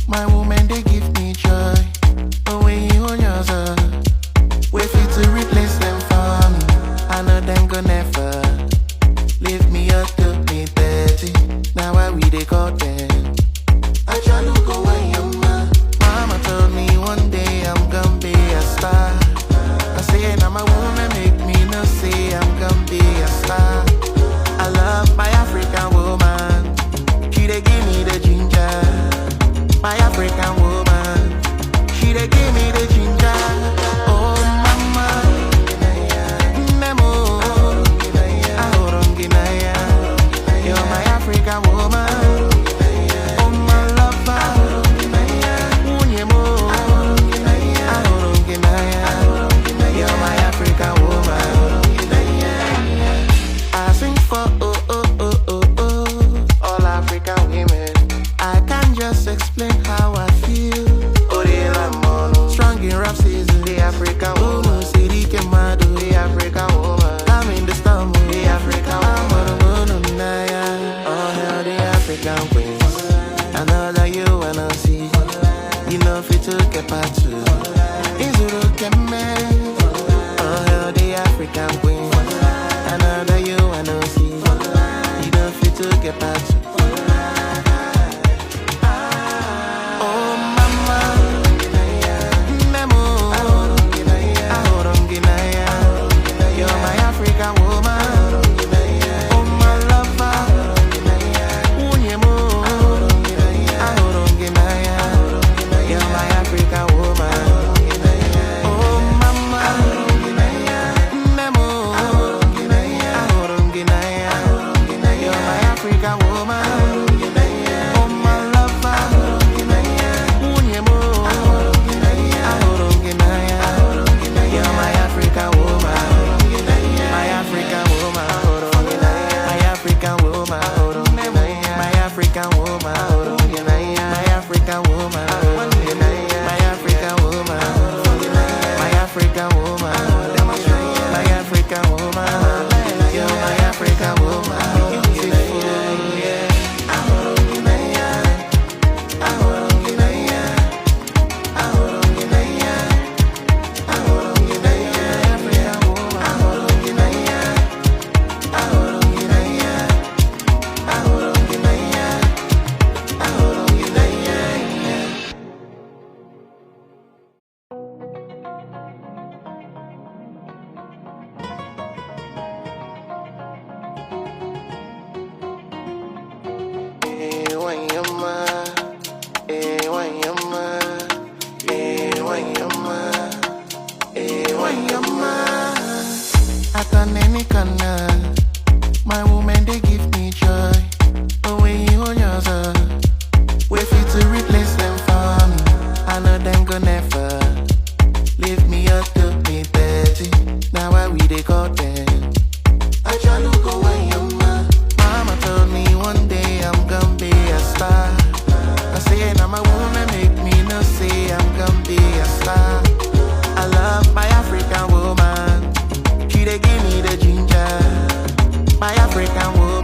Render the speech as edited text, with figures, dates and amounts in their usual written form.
My woman, they give me joy. But when you on yourself, wait for you to replace them for me. I know them go never leave me up to me 30. Now why we they call them? I try to go away, mama told me one day I'm gonna be a star. I say now my woman make me no say I'm gonna be a star. I love my African woman. She they give me the ginger. My African woman. She they give me the ginger. Oh mama, Nemo, Ahoronginaya. You're my African woman. Oh my lover, Unyemo, Ahoronginaya. You're my African woman. I sing for all African women. I can't just explain how I feel. Strong in rap season, the African woman. City Kemado, the African woman. I'm in the storm, the African woman. Oh hell, the African queens. I know that you wanna see. You know fit to get back to. Izuru Keme. Oh hell, the African queens. I know that you wanna see. You know fit to get back to. Oh mama, Nemo, Ahoronginaya. You're my African woman. Oh my lover, Unyemo, Ahoronginaya. You're my African woman. Oh mama, Nemo, Ahoronginaya. You're my African woman. Oh my lover, Unyemo, Ahoronginaya. You're my African woman. My African woman. My African woman. My African woman. My African woman. My African woman. My African woman. My African woman. You're my African woman. Beautiful, yeah. Ahoronginaya. Ahoronginaya. Ahoronginaya. Ahoronginaya. African woman. Ahoronginaya. Ahoronginaya. Ahoronginaya. Ahoronginaya. Wanyama, Wanyama, Wanyama, Wanyama. I can any my woman they give me joy. But when you on yourself, wait for you to replace them for me. I know them go never leave me up to me 30. Now why we they call them? I try to go away, mama told me one day I'm gonna be a star. I say now my woman make me no say I'm gonna be a star. I love my African woman. She they give me the ginger. My African woman.